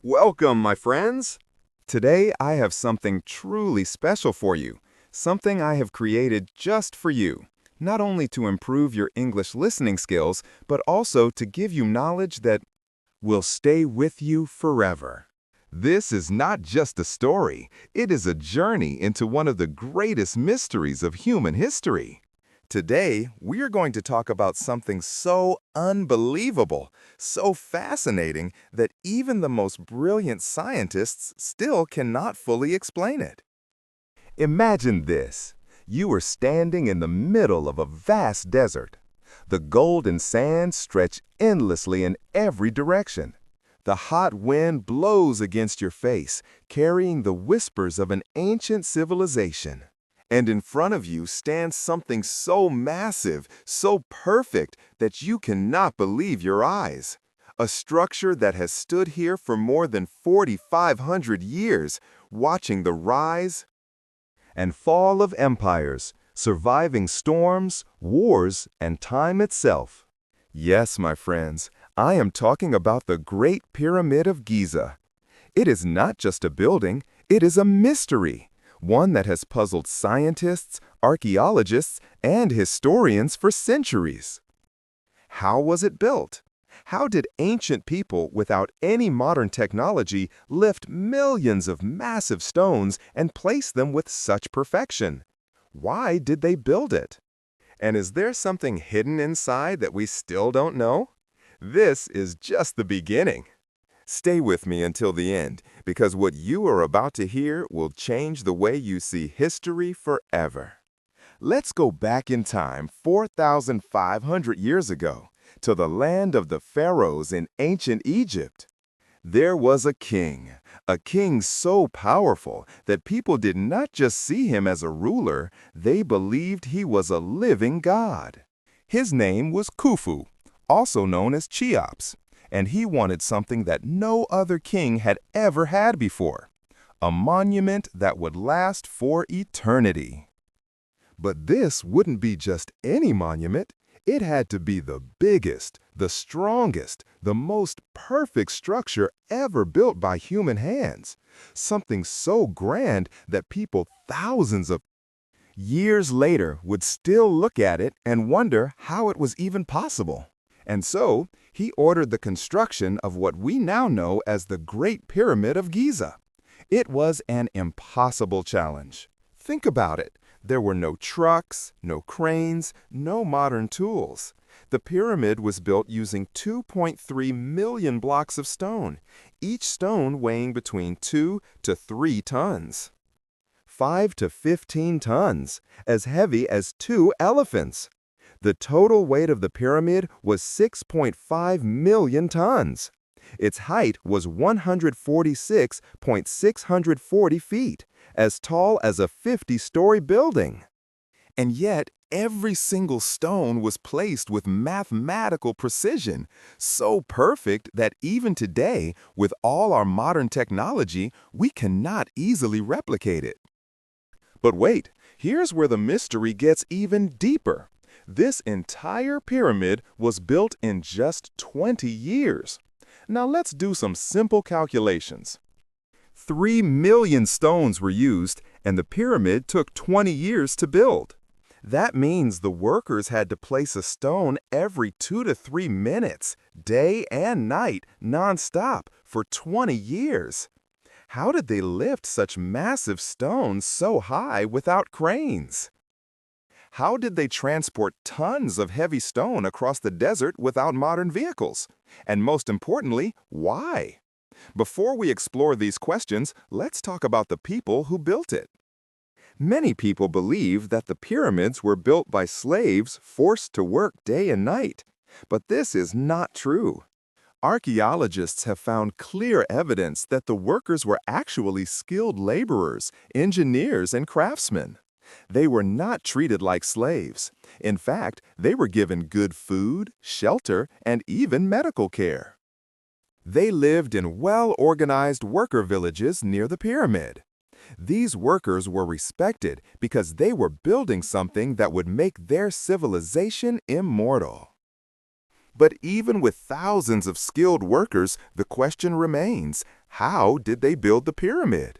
Welcome, my friends! Today I have something truly special for you, something I have created just for you, not only to improve your English listening skills, but also to give you knowledge that will stay with you forever. This is not just a story, it is a journey into one of the greatest mysteries of human history. Today, we are going to talk about something so unbelievable, so fascinating that even the most brilliant scientists still cannot fully explain it. Imagine this. You are standing in the middle of a vast desert. The golden sands stretch endlessly in every direction. The hot wind blows against your face, carrying the whispers of an ancient civilization. And in front of you stands something so massive, so perfect, that you cannot believe your eyes. A structure that has stood here for more than 4,500 years, watching the rise and fall of empires, surviving storms, wars, and time itself. Yes, my friends, I am talking about the Great Pyramid of Giza. It is not just a building, it is a mystery. One that has puzzled scientists, archaeologists, and historians for centuries. How was it built? How did ancient people without any modern technology lift millions of massive stones and place them with such perfection? Why did they build it? And is there something hidden inside that we still don't know? This is just the beginning. Stay with me until the end, because what you are about to hear will change the way you see history forever. Let's go back in time 4,500 years ago, to the land of the pharaohs in ancient Egypt. There was a king so powerful that people did not just see him as a ruler, they believed he was a living god. His name was Khufu, also known as Cheops. And he wanted something that no other king had ever had before, a monument that would last for eternity. But this wouldn't be just any monument. It had to be the biggest, the strongest, the most perfect structure ever built by human hands, something so grand that people thousands of years later would still look at it and wonder how it was even possible. And so, he ordered the construction of what we now know as the Great Pyramid of Giza. It was an impossible challenge. Think about it. There were no trucks, no cranes, no modern tools. The pyramid was built using 2.3 million blocks of stone, each stone weighing between 2 to 3 tons. 5 to 15 tons, as heavy as 2 elephants. The total weight of the pyramid was 6.5 million tons. Its height was 146.640 feet, as tall as a 50-story building. And yet, every single stone was placed with mathematical precision, so perfect that even today, with all our modern technology, we cannot easily replicate it. But wait, here's where the mystery gets even deeper. This entire pyramid was built in just 20 years. Now let's do some simple calculations. 3 million stones were used, and the pyramid took 20 years to build. That means the workers had to place a stone every 2 to 3 minutes, day and night, non-stop, for 20 years. How did they lift such massive stones so high without cranes? How did they transport tons of heavy stone across the desert without modern vehicles? And most importantly, why? Before we explore these questions, let's talk about the people who built it. Many people believe that the pyramids were built by slaves forced to work day and night. But this is not true. Archaeologists have found clear evidence that the workers were actually skilled laborers, engineers, and craftsmen. They were not treated like slaves. In fact, they were given good food, shelter, and even medical care. They lived in well-organized worker villages near the pyramid. These workers were respected because they were building something that would make their civilization immortal. But even with thousands of skilled workers, the question remains, How did they build the pyramid?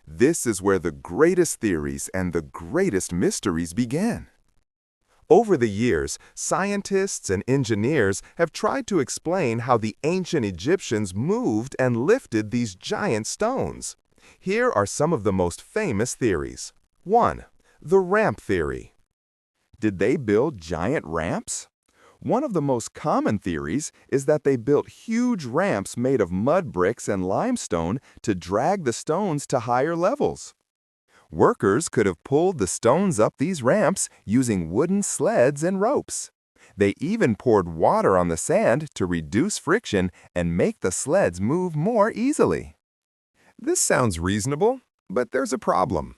This is where the greatest theories and the greatest mysteries begin. Over the years, scientists and engineers have tried to explain how the ancient Egyptians moved and lifted these giant stones. Here are some of the most famous theories. 1. The ramp theory. Did they build giant ramps? One of the most common theories is that they built huge ramps made of mud bricks and limestone to drag the stones to higher levels. Workers could have pulled the stones up these ramps using wooden sleds and ropes. They even poured water on the sand to reduce friction and make the sleds move more easily. This sounds reasonable, but there's a problem.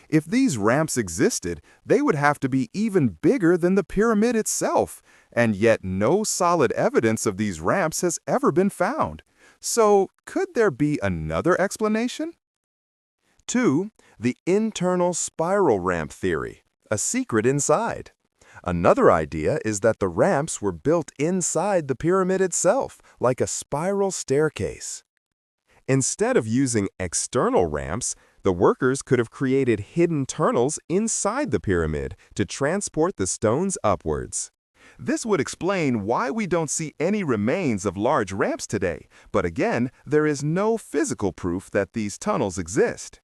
If these ramps existed, they would have to be even bigger than the pyramid itself, and yet no solid evidence of these ramps has ever been found. So, could there be another explanation? 2. The internal spiral ramp theory, a secret inside. Another idea is that the ramps were built inside the pyramid itself, like a spiral staircase. Instead of using external ramps, the workers could have created hidden tunnels inside the pyramid to transport the stones upwards. This would explain why we don't see any remains of large ramps today, but again, there is no physical proof that these tunnels exist.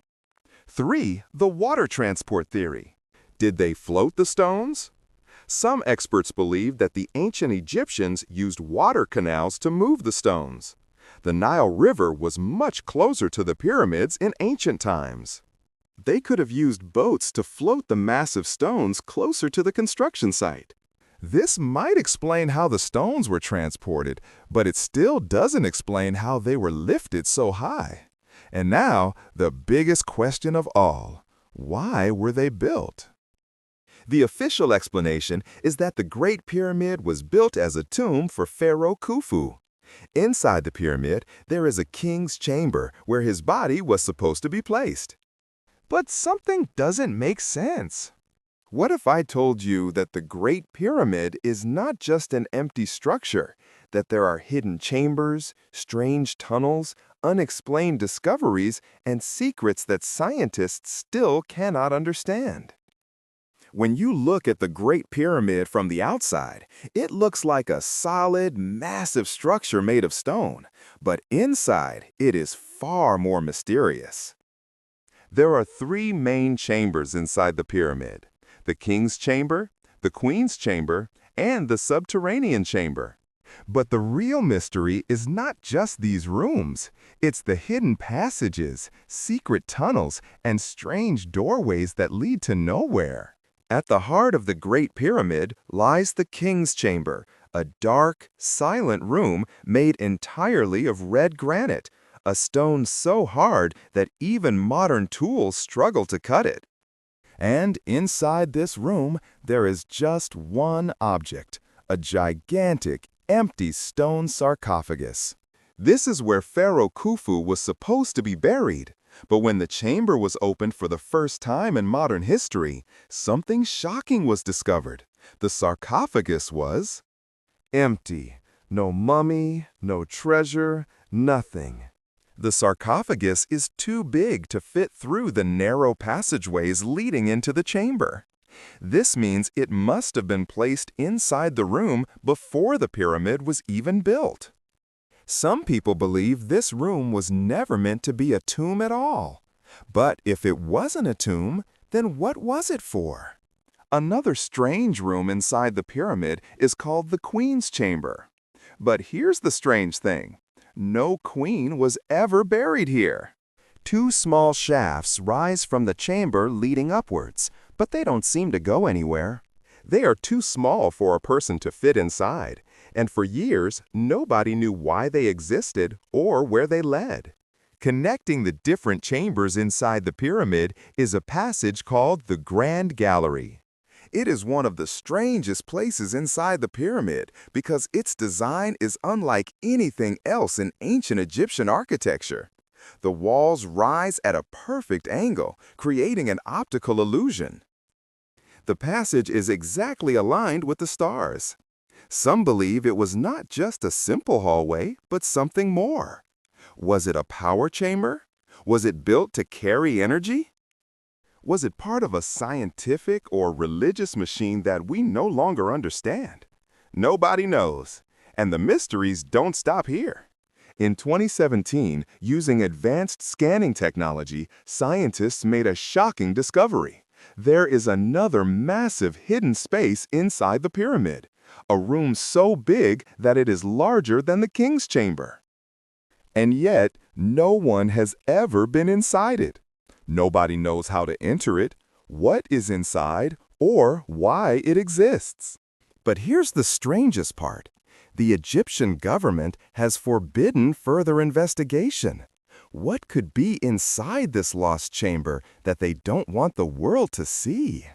3. The water transport theory. Did they float the stones? Some experts believe that the ancient Egyptians used water canals to move the stones. The Nile River was much closer to the pyramids in ancient times. They could have used boats to float the massive stones closer to the construction site. This might explain how the stones were transported, but it still doesn't explain how they were lifted so high. And now, the biggest question of all, why were they built? The official explanation is that the Great Pyramid was built as a tomb for Pharaoh Khufu. Inside the pyramid, there is a king's chamber where his body was supposed to be placed. But something doesn't make sense. What if I told you that the Great Pyramid is not just an empty structure, that there are hidden chambers, strange tunnels, unexplained discoveries, and secrets that scientists still cannot understand? When you look at the Great Pyramid from the outside, it looks like a solid, massive structure made of stone, but inside it is far more mysterious. There are 3 main chambers inside the pyramid: the king's chamber, the queen's chamber, and the subterranean chamber. But the real mystery is not just these rooms. It's the hidden passages, secret tunnels, and strange doorways that lead to nowhere. At the heart of the Great Pyramid lies the King's Chamber, a dark, silent room made entirely of red granite, a stone so hard that even modern tools struggle to cut it. And inside this room, there is just one object, a gigantic, empty stone sarcophagus. This is where Pharaoh Khufu was supposed to be buried. But when the chamber was opened for the first time in modern history, something shocking was discovered. The sarcophagus was empty. No mummy, no treasure, nothing. The sarcophagus is too big to fit through the narrow passageways leading into the chamber. This means it must have been placed inside the room before the pyramid was even built. Some people believe this room was never meant to be a tomb at all. But if it wasn't a tomb, then what was it for? Another strange room inside the pyramid is called the Queen's Chamber. But here's the strange thing. No queen was ever buried here. 2 small shafts rise from the chamber leading upwards, but they don't seem to go anywhere. They are too small for a person to fit inside, and for years, nobody knew why they existed or where they led. Connecting the different chambers inside the pyramid is a passage called the Grand Gallery. It is one of the strangest places inside the pyramid because its design is unlike anything else in ancient Egyptian architecture. The walls rise at a perfect angle, creating an optical illusion. The passage is exactly aligned with the stars. Some believe it was not just a simple hallway, but something more. Was it a power chamber? Was it built to carry energy? Was it part of a scientific or religious machine that we no longer understand? Nobody knows, and the mysteries don't stop here. In 2017, using advanced scanning technology, scientists made a shocking discovery. There is another massive hidden space inside the pyramid, a room so big that it is larger than the king's chamber. And yet, no one has ever been inside it. Nobody knows how to enter it, what is inside, or why it exists. But here's the strangest part. The Egyptian government has forbidden further investigation. What could be inside this lost chamber that they don't want the world to see?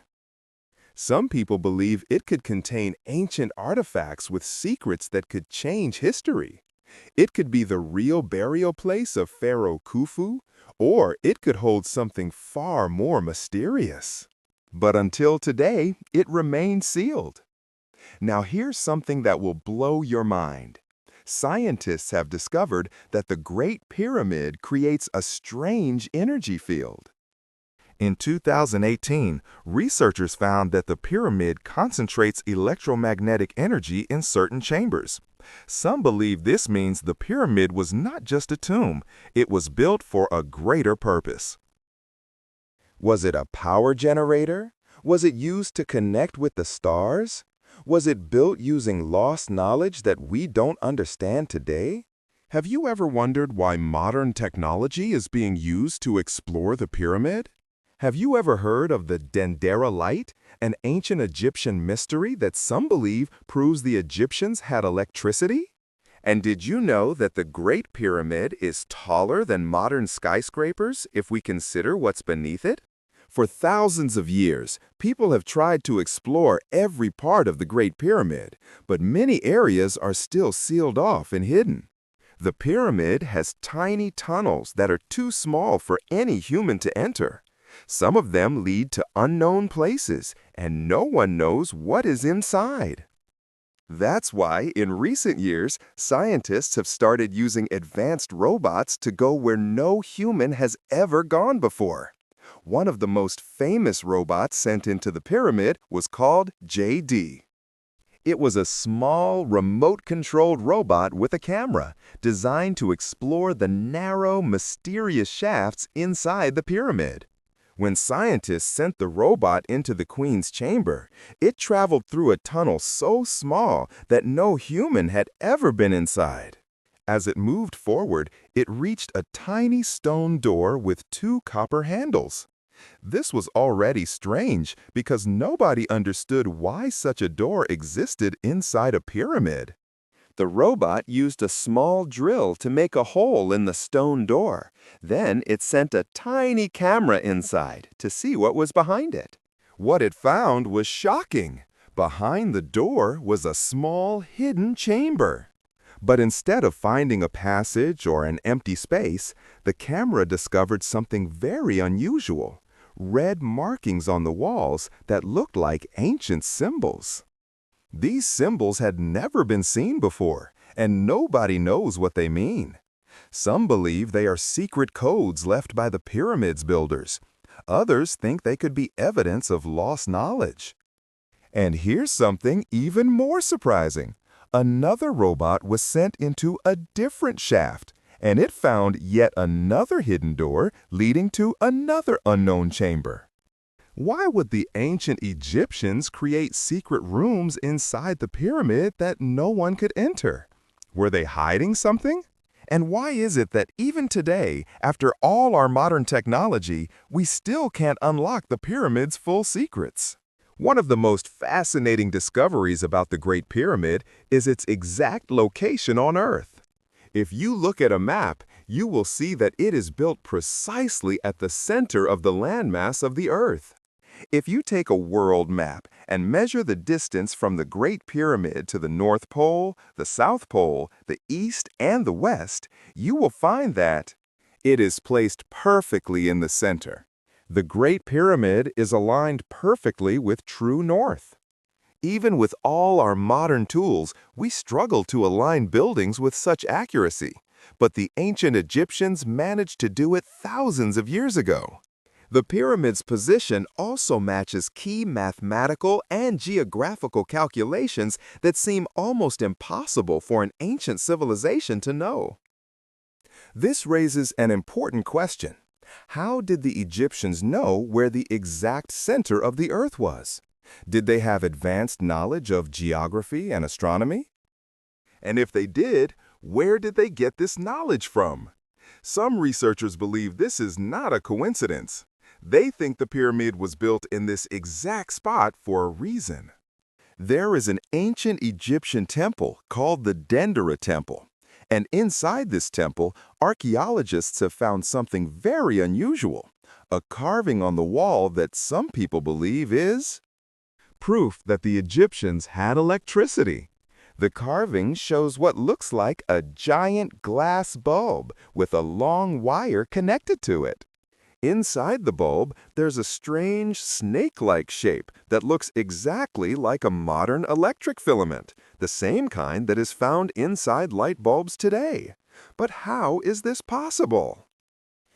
Some people believe it could contain ancient artifacts with secrets that could change history. It could be the real burial place of Pharaoh Khufu, or it could hold something far more mysterious. But until today, it remains sealed. Now here's something that will blow your mind. Scientists have discovered that the Great Pyramid creates a strange energy field. In 2018, researchers found that the pyramid concentrates electromagnetic energy in certain chambers. Some believe this means the pyramid was not just a tomb, it was built for a greater purpose. Was it a power generator? Was it used to connect with the stars? Was it built using lost knowledge that we don't understand today? Have you ever wondered why modern technology is being used to explore the pyramid? Have you ever heard of the Dendera light, an ancient Egyptian mystery that some believe proves the Egyptians had electricity? And did you know that the Great Pyramid is taller than modern skyscrapers if we consider what's beneath it? For thousands of years, people have tried to explore every part of the Great Pyramid, but many areas are still sealed off and hidden. The pyramid has tiny tunnels that are too small for any human to enter. Some of them lead to unknown places, and no one knows what is inside. That's why, in recent years, scientists have started using advanced robots to go where no human has ever gone before. One of the most famous robots sent into the pyramid was called JD. It was a small, remote-controlled robot with a camera, designed to explore the narrow, mysterious shafts inside the pyramid. When scientists sent the robot into the Queen's chamber, it traveled through a tunnel so small that no human had ever been inside. As it moved forward, it reached a tiny stone door with two copper handles. This was already strange because nobody understood why such a door existed inside a pyramid. The robot used a small drill to make a hole in the stone door. Then it sent a tiny camera inside to see what was behind it. What it found was shocking. Behind the door was a small hidden chamber. But instead of finding a passage or an empty space, the camera discovered something very unusual: red markings on the walls that looked like ancient symbols. These symbols had never been seen before, and nobody knows what they mean. Some believe they are secret codes left by the pyramid's builders. Others think they could be evidence of lost knowledge. And here's something even more surprising. Another robot was sent into a different shaft, and it found yet another hidden door leading to another unknown chamber. Why would the ancient Egyptians create secret rooms inside the pyramid that no one could enter? Were they hiding something? And why is it that even today, after all our modern technology, we still can't unlock the pyramid's full secrets? One of the most fascinating discoveries about the Great Pyramid is its exact location on Earth. If you look at a map, you will see that it is built precisely at the center of the landmass of the Earth. If you take a world map and measure the distance from the Great Pyramid to the North Pole, the South Pole, the East, and the West, you will find that it is placed perfectly in the center. The Great Pyramid is aligned perfectly with true north. Even with all our modern tools, we struggle to align buildings with such accuracy. but the ancient Egyptians managed to do it thousands of years ago. The pyramid's position also matches key mathematical and geographical calculations that seem almost impossible for an ancient civilization to know. This raises an important question. How did the Egyptians know where the exact center of the Earth was? Did they have advanced knowledge of geography and astronomy? And if they did, where did they get this knowledge from? Some researchers believe this is not a coincidence. They think the pyramid was built in this exact spot for a reason. There is an ancient Egyptian temple called the Dendera Temple. And inside this temple, archaeologists have found something very unusual, a carving on the wall that some people believe is proof that the Egyptians had electricity. The carving shows what looks like a giant glass bulb with a long wire connected to it. Inside the bulb, there's a strange snake-like shape that looks exactly like a modern electric filament, the same kind that is found inside light bulbs today. But how is this possible?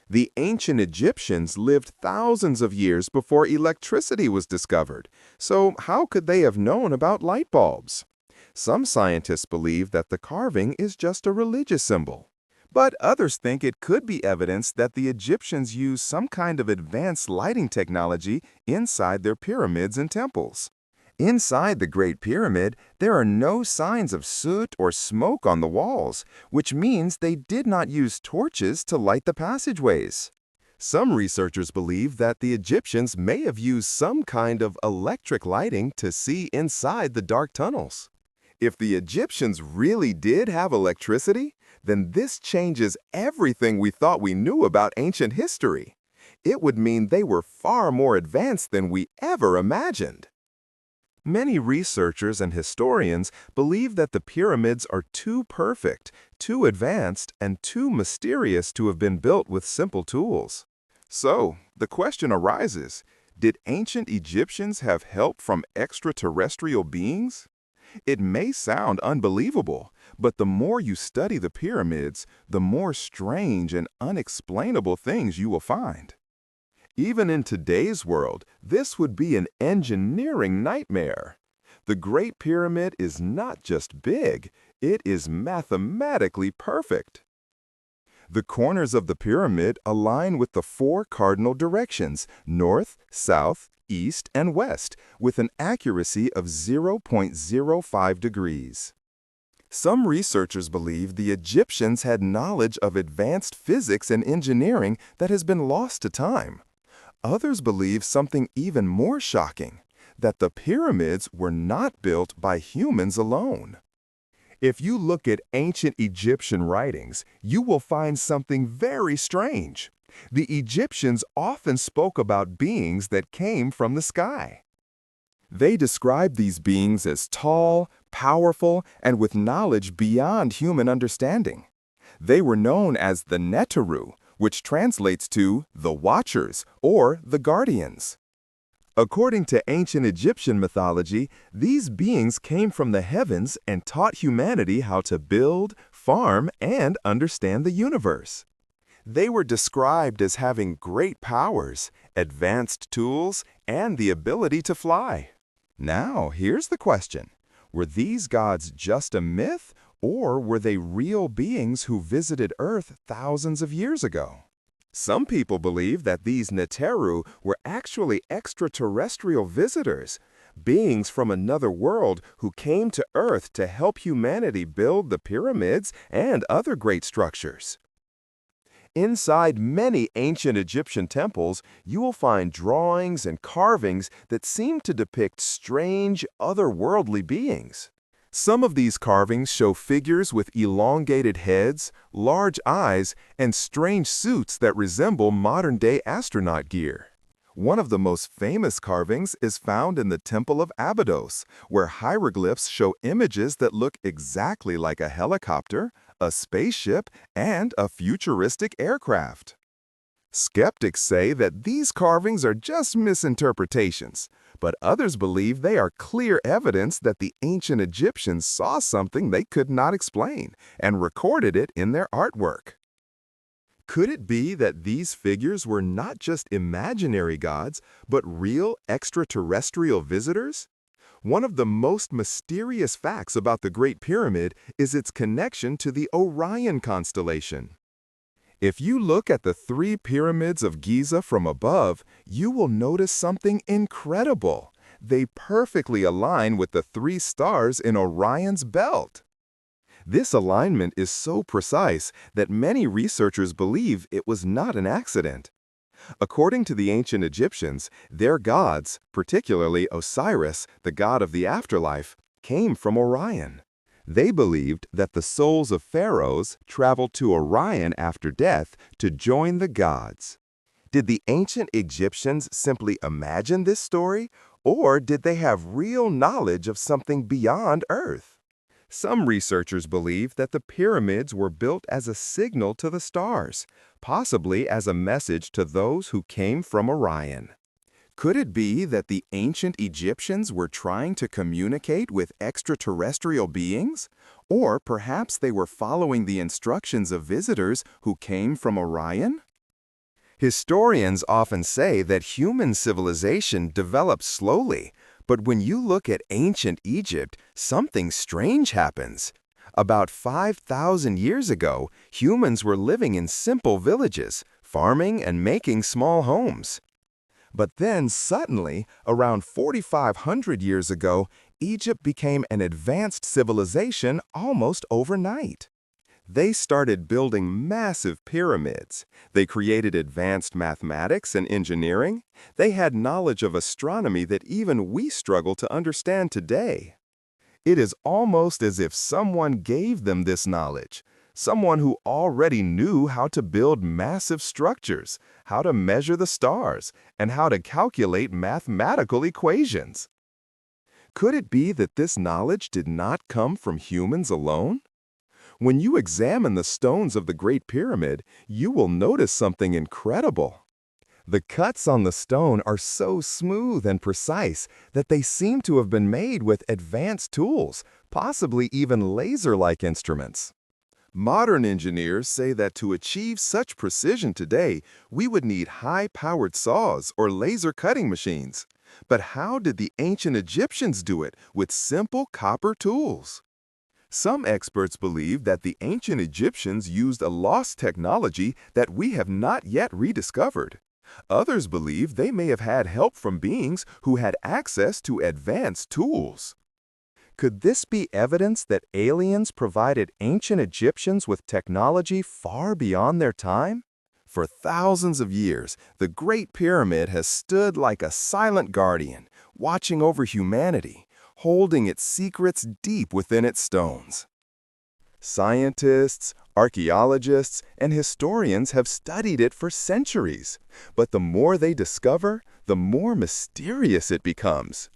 The ancient Egyptians lived thousands of years before electricity was discovered, so how could they have known about light bulbs? Some scientists believe that the carving is just a religious symbol. But others think it could be evidence that the Egyptians used some kind of advanced lighting technology inside their pyramids and temples. Inside the Great Pyramid, there are no signs of soot or smoke on the walls, which means they did not use torches to light the passageways. Some researchers believe that the Egyptians may have used some kind of electric lighting to see inside the dark tunnels. If the Egyptians really did have electricity, then this changes everything we thought we knew about ancient history. It would mean they were far more advanced than we ever imagined. Many researchers and historians believe that the pyramids are too perfect, too advanced, and too mysterious to have been built with simple tools. So, the question arises, did ancient Egyptians have help from extraterrestrial beings? It may sound unbelievable, but the more you study the pyramids, the more strange and unexplainable things you will find. Even in today's world, this would be an engineering nightmare. The Great Pyramid is not just big, it is mathematically perfect. The corners of the pyramid align with the four cardinal directions, north, south, east, and west, with an accuracy of 0.05 degrees. Some researchers believe the Egyptians had knowledge of advanced physics and engineering that has been lost to time. Others believe something even more shocking, that the pyramids were not built by humans alone. If you look at ancient Egyptian writings, you will find something very strange. The Egyptians often spoke about beings that came from the sky. They described these beings as tall, powerful, and with knowledge beyond human understanding. They were known as the Neteru, which translates to the Watchers or the Guardians. According to ancient Egyptian mythology, these beings came from the heavens and taught humanity how to build, farm, and understand the universe. They were described as having great powers, advanced tools, and the ability to fly. Now, here's the question. Were these gods just a myth, or were they real beings who visited Earth thousands of years ago? Some people believe that these Neteru were actually extraterrestrial visitors, beings from another world who came to Earth to help humanity build the pyramids and other great structures. Inside many ancient Egyptian temples, you will find drawings and carvings that seem to depict strange, otherworldly beings. Some of these carvings show figures with elongated heads, large eyes, and strange suits that resemble modern-day astronaut gear. One of the most famous carvings is found in the Temple of Abydos, where hieroglyphs show images that look exactly like a helicopter, a spaceship, and a futuristic aircraft. Skeptics say that these carvings are just misinterpretations, but others believe they are clear evidence that the ancient Egyptians saw something they could not explain and recorded it in their artwork. Could it be that these figures were not just imaginary gods, but real extraterrestrial visitors? One of the most mysterious facts about the Great Pyramid is its connection to the Orion constellation. If you look at the three pyramids of Giza from above, you will notice something incredible. They perfectly align with the three stars in Orion's belt. This alignment is so precise that many researchers believe it was not an accident. According to the ancient Egyptians, their gods, particularly Osiris, the god of the afterlife, came from Orion. They believed that the souls of pharaohs traveled to Orion after death to join the gods. Did the ancient Egyptians simply imagine this story, or did they have real knowledge of something beyond Earth? Some researchers believe that the pyramids were built as a signal to the stars, possibly as a message to those who came from Orion. Could it be that the ancient Egyptians were trying to communicate with extraterrestrial beings? Or perhaps they were following the instructions of visitors who came from Orion? Historians often say that human civilization developed slowly, but when you look at ancient Egypt, something strange happens. About 5,000 years ago, humans were living in simple villages, farming and making small homes. But then suddenly, around 4,500 years ago, Egypt became an advanced civilization almost overnight. They started building massive pyramids. They created advanced mathematics and engineering. They had knowledge of astronomy that even we struggle to understand today. It is almost as if someone gave them this knowledge. Someone who already knew how to build massive structures, how to measure the stars, and how to calculate mathematical equations. Could it be that this knowledge did not come from humans alone? When you examine the stones of the Great Pyramid, you will notice something incredible. The cuts on the stone are so smooth and precise that they seem to have been made with advanced tools, possibly even laser-like instruments. Modern engineers say that to achieve such precision today, we would need high-powered saws or laser cutting machines. But how did the ancient Egyptians do it with simple copper tools? Some experts believe that the ancient Egyptians used a lost technology that we have not yet rediscovered. Others believe they may have had help from beings who had access to advanced tools. Could this be evidence that aliens provided ancient Egyptians with technology far beyond their time? For thousands of years, the Great Pyramid has stood like a silent guardian, watching over humanity, holding its secrets deep within its stones. Scientists, archaeologists, and historians have studied it for centuries, but the more they discover, the more mysterious it becomes.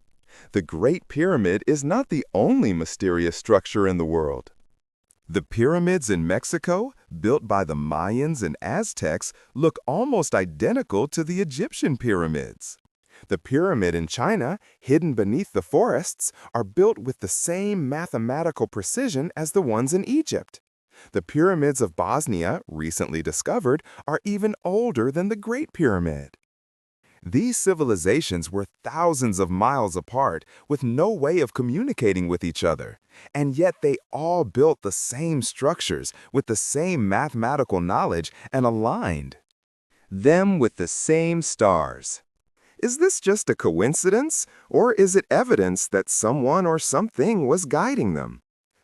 The Great Pyramid is not the only mysterious structure in the world. The pyramids in Mexico, built by the Mayans and Aztecs, look almost identical to the Egyptian pyramids. The pyramid in China, hidden beneath the forests, are built with the same mathematical precision as the ones in Egypt. The pyramids of Bosnia, recently discovered, are even older than the Great Pyramid. These civilizations were thousands of miles apart with no way of communicating with each other, and yet they all built the same structures with the same mathematical knowledge and aligned them with the same stars. Is this just a coincidence, or is it evidence that someone or something was guiding them?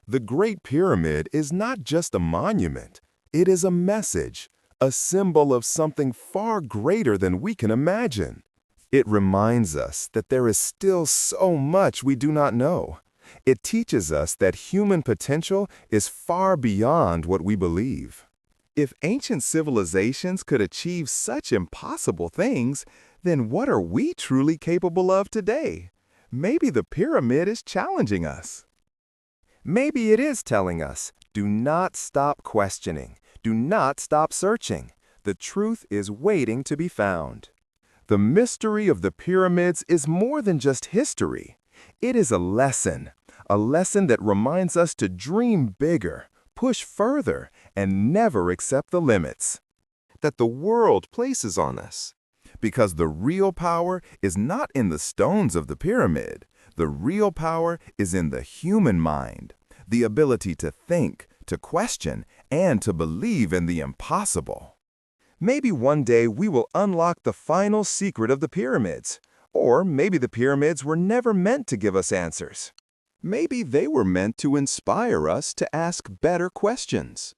The Great Pyramid is not just a monument, it is a message, a symbol of something far greater than we can imagine. It reminds us that there is still so much we do not know. It teaches us that human potential is far beyond what we believe. If ancient civilizations could achieve such impossible things, then what are we truly capable of today? Maybe the pyramid is challenging us. Maybe it is telling us, do not stop questioning. Do not stop searching. the truth is waiting to be found. The mystery of the pyramids is more than just history. It is a lesson that reminds us to dream bigger, push further, and never accept the limits that the world places on us. Because the real power is not in the stones of the pyramid. The real power is in the human mind, the ability to think, to question, and to believe in the impossible. Maybe one day we will unlock the final secret of the pyramids. Or maybe the pyramids were never meant to give us answers. Maybe they were meant to inspire us to ask better questions.